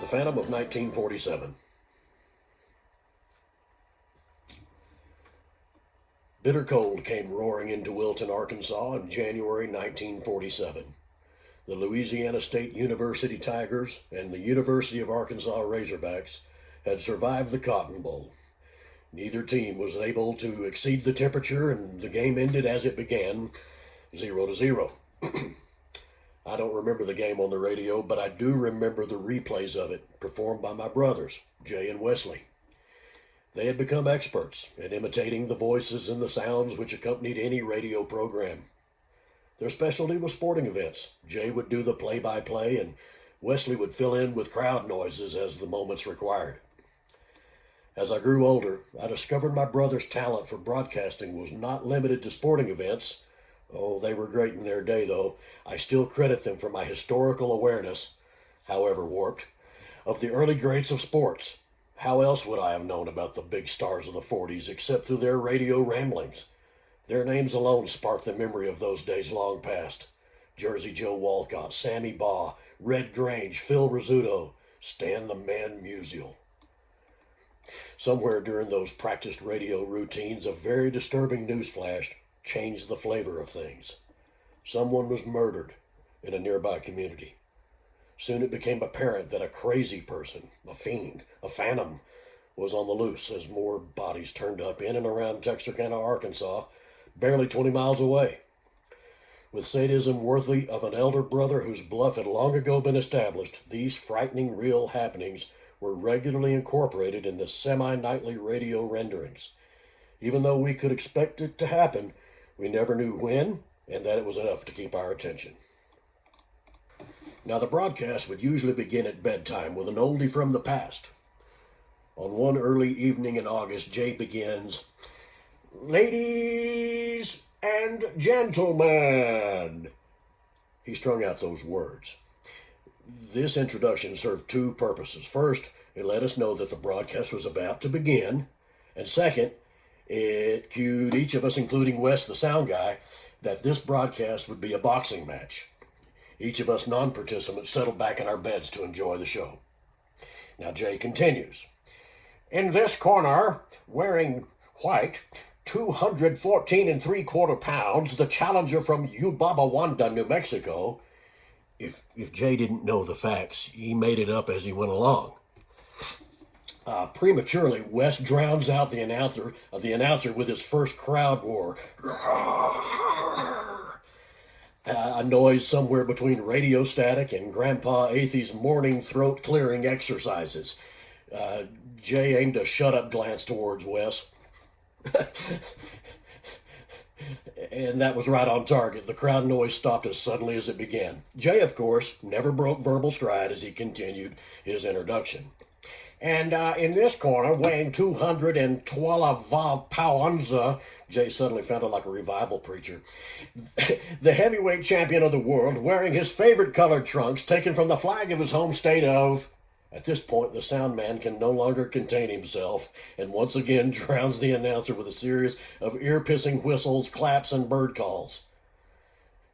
Phantom of 1947. Bitter cold came roaring into Wilton, Arkansas in January 1947. The Louisiana State University Tigers and the University of Arkansas Razorbacks had survived the Cotton Bowl. Neither team was able to exceed the temperature, and the game ended as it began, 0-0. I don't remember the game on the radio, but I do remember the replays of it, performed by my brothers, Jay and Wesley. They had become experts at imitating the voices and the sounds which accompanied any radio program. Their specialty was sporting events. Jay would do the play-by-play, and Wesley would fill in with crowd noises as the moments required. As I grew older, I discovered my brother's talent for broadcasting was not limited to sporting events. Oh, they were great in their day, though. I still credit them for my historical awareness, however warped, of the early greats of sports. How else would I have known about the big stars of the 40s except through their radio ramblings? Their names alone spark the memory of those days long past. Jersey Joe Walcott, Sammy Baugh, Red Grange, Phil Rizzuto, Stan the Man Musial. Somewhere during those practiced radio routines, a very disturbing newsflash changed the flavor of things. Someone was murdered in a nearby community. Soon it became apparent that a crazy person, a fiend, a phantom, was on the loose as more bodies turned up in and around Texarkana, Arkansas, barely 20 miles away. With sadism worthy of an elder brother whose bluff had long ago been established, these frightening real happenings were regularly incorporated in the semi-nightly radio renderings. Even though we could expect it to happen, we never knew when, and that it was enough to keep our attention. Now, the broadcast would usually begin at bedtime with an oldie from the past. On one early evening in August, Jay begins, "Ladies and gentlemen." He strung out those words. This introduction served two purposes. First, it let us know that the broadcast was about to begin. And second, it cued each of us, including Wes, the sound guy, that this broadcast would be a boxing match. Each of us non-participants settled back in our beds to enjoy the show. Now Jay continues. "In this corner, wearing white, 214 3/4 pounds, the challenger from Ubabawanda, New Mexico." If Jay didn't know the facts, he made it up as he went along. Prematurely, Wes drowns out the announcer with his first crowd roar. A noise somewhere between radio static and Grandpa Athey's morning throat-clearing exercises. Jay aimed a shut-up glance towards Wes. And that was right on target. The crowd noise stopped as suddenly as it began. Jay, of course, never broke verbal stride as he continued his introduction. "And in this corner, weighing 212 pounds," Jay suddenly sounded like a revival preacher, "the heavyweight champion of the world, wearing his favorite colored trunks, taken from the flag of his home state of..." At this point, the sound man can no longer contain himself, and once again drowns the announcer with a series of ear-piercing whistles, claps, and bird calls.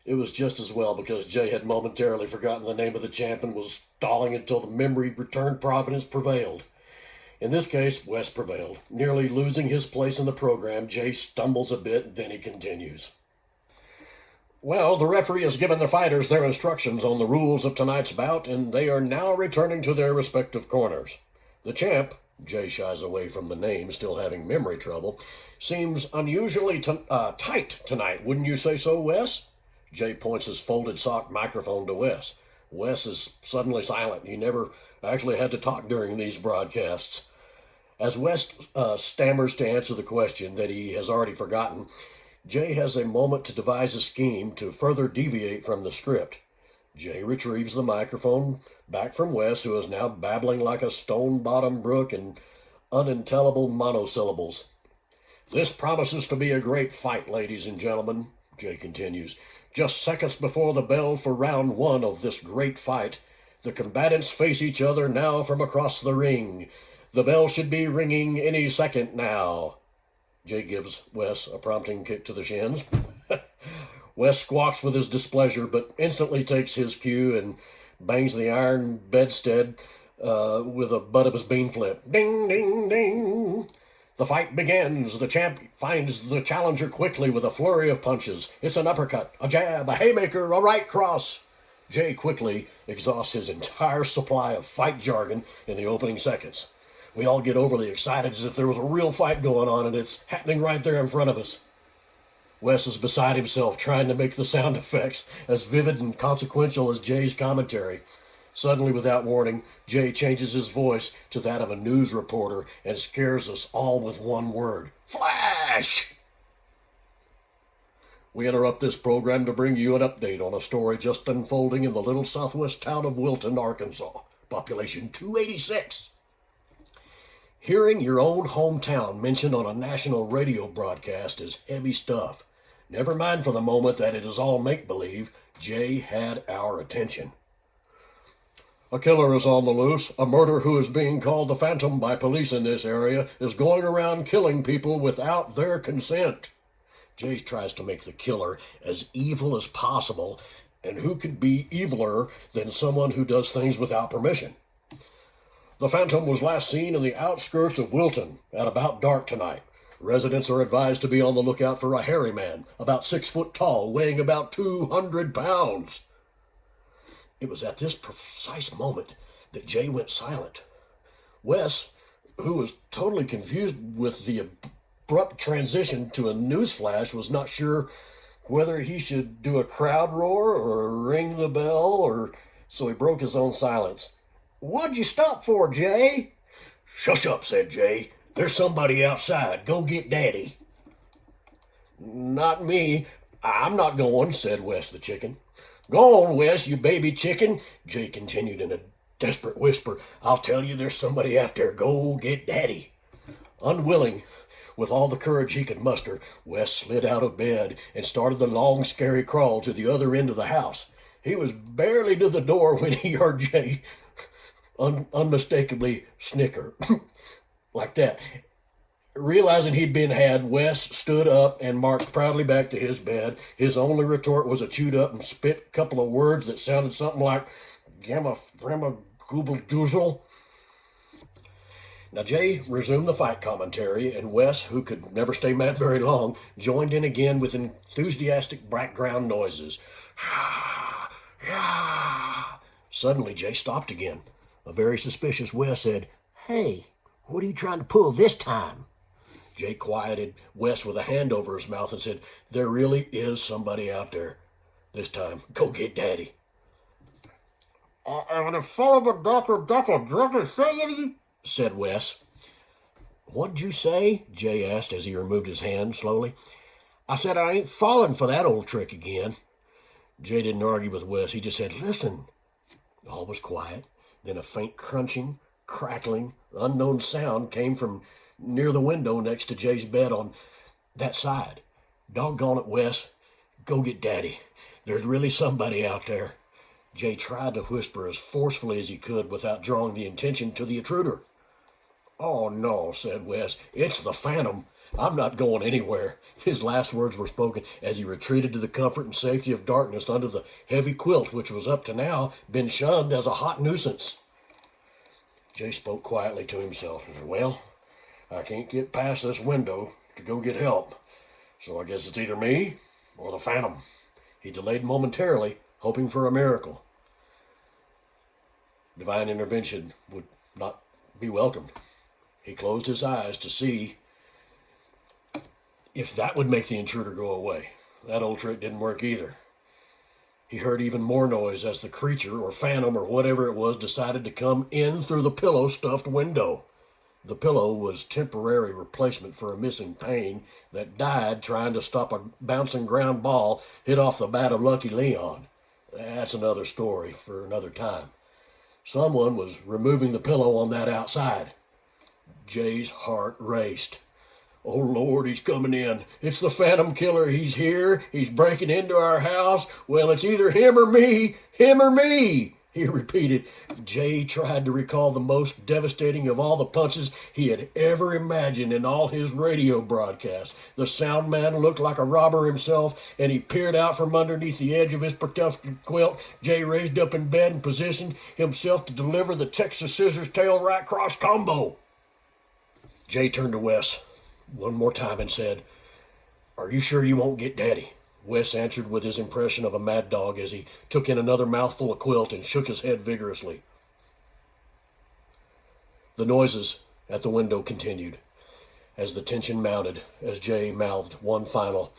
It was just as well, because Jay had momentarily forgotten the name of the champ and was stalling until the memory returned Providence prevailed. In this case, Wes prevailed. Nearly losing his place in the program, Jay stumbles a bit, and then he continues. "Well, the referee has given the fighters their instructions on the rules of tonight's bout, and they are now returning to their respective corners. The champ," Jay shies away from the name, still having memory trouble, "seems unusually tight tonight, wouldn't you say so, Wes?" Jay points his folded sock microphone to Wes. Wes is suddenly silent. He never actually had to talk during these broadcasts. As Wes stammers to answer the question that he has already forgotten, Jay has a moment to devise a scheme to further deviate from the script. Jay retrieves the microphone back from Wes, who is now babbling like a stone-bottom brook in unintelligible monosyllables. "This promises to be a great fight, ladies and gentlemen," Jay continues. "Just seconds before the bell for round one of this great fight, the combatants face each other now from across the ring. The bell should be ringing any second now." Jay gives Wes a prompting kick to the shins. Wes squawks with his displeasure, but instantly takes his cue and bangs the iron bedstead with a butt of his bean flip. Ding, ding, ding. The fight begins. The champ finds the challenger quickly with a flurry of punches. It's an uppercut, a jab, a haymaker, a right cross. Jay quickly exhausts his entire supply of fight jargon in the opening seconds. We all get overly excited as if there was a real fight going on, and it's happening right there in front of us. Wes is beside himself, trying to make the sound effects as vivid and consequential as Jay's commentary. Suddenly, without warning, Jay changes his voice to that of a news reporter and scares us all with one word: Flash! We interrupt this program to bring you an update on a story just unfolding in the little southwest town of Wilton, Arkansas. Population 286. Hearing your own hometown mentioned on a national radio broadcast is heavy stuff. Never mind for the moment that it is all make-believe. Jay had our attention. A killer is on the loose. A murderer who is being called the Phantom by police in this area is going around killing people without their consent. Jay tries to make the killer as evil as possible, and who could be eviler than someone who does things without permission? The Phantom was last seen in the outskirts of Wilton at about dark tonight. Residents are advised to be on the lookout for a hairy man, about 6 foot tall, weighing about 200 pounds. It was at this precise moment that Jay went silent. Wes, who was totally confused with the abrupt transition to a newsflash, was not sure whether he should do a crowd roar or ring the bell, so he broke his own silence. "What'd you stop for, Jay?" "Shush up," said Jay. "There's somebody outside. Go get Daddy." "Not me. I'm not going," said Wes the chicken. "Go on, Wes, you baby chicken," Jay continued in a desperate whisper. "I'll tell you there's somebody out there. Go get Daddy." Unwilling, with all the courage he could muster, Wes slid out of bed and started the long, scary crawl to the other end of the house. He was barely to the door when he heard Jay unmistakably snicker. Like that. Realizing he'd been had, Wes stood up and marched proudly back to his bed. His only retort was a chewed up and spit couple of words that sounded something like "Gamma Framma Gooble Doozle." Now Jay resumed the fight commentary, and Wes, who could never stay mad very long, joined in again with enthusiastic background noises. Suddenly Jay stopped again. A very suspicious Wes said, "Hey, what are you trying to pull this time?" Jay quieted Wes with a hand over his mouth and said, "There really is somebody out there. This time, go get Daddy." "And if follow the Dr. saying," said Wes. "What'd you say?" Jay asked as he removed his hand slowly. "I said I ain't falling for that old trick again." Jay didn't argue with Wes. He just said, "Listen." All was quiet. Then a faint crunching, crackling, unknown sound came from near the window next to Jay's bed on that side. "Doggone it, Wes. Go get Daddy. There's really somebody out there." Jay tried to whisper as forcefully as he could without drawing the attention to the intruder. "Oh, no," said Wes. "It's the Phantom. I'm not going anywhere." His last words were spoken as he retreated to the comfort and safety of darkness under the heavy quilt, which was up to now been shunned as a hot nuisance. Jay spoke quietly to himself. He said, "Well, I can't get past this window to go get help, so I guess it's either me or the Phantom." He delayed momentarily, hoping for a miracle. Divine intervention would not be welcomed. He closed his eyes to see if that would make the intruder go away. That old trick didn't work either. He heard even more noise as the creature, or phantom, or whatever it was, decided to come in through the pillow-stuffed window. The pillow was temporary replacement for a missing pane that died trying to stop a bouncing ground ball hit off the bat of Lucky Leon. That's another story for another time. Someone was removing the pillow on that outside. Jay's heart raced. "Oh, Lord, he's coming in. It's the Phantom Killer. He's here. He's breaking into our house. Well, it's either him or me. Him or me." He repeated. Jay tried to recall the most devastating of all the punches he had ever imagined in all his radio broadcasts. The sound man looked like a robber himself, and he peered out from underneath the edge of his protective quilt. Jay raised up in bed and positioned himself to deliver the Texas Scissors tail right cross combo. Jay turned to Wes one more time and said, "Are you sure you won't get Daddy?" Wes answered with his impression of a mad dog as he took in another mouthful of quilt and shook his head vigorously. The noises at the window continued as the tension mounted as Jay mouthed one final,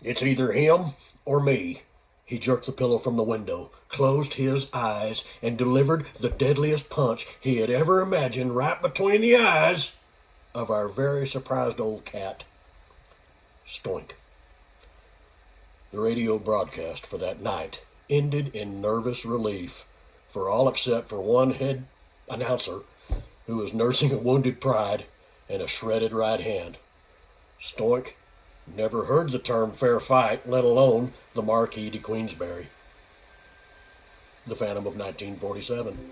"It's either him or me." He jerked the pillow from the window, closed his eyes, and delivered the deadliest punch he had ever imagined right between the eyes of our very surprised old cat, Stoink. The radio broadcast for that night ended in nervous relief for all except for one head announcer who was nursing a wounded pride and a shredded right hand. Stoink never heard the term fair fight, let alone the Marquis de Queensberry. The Phantom of 1947.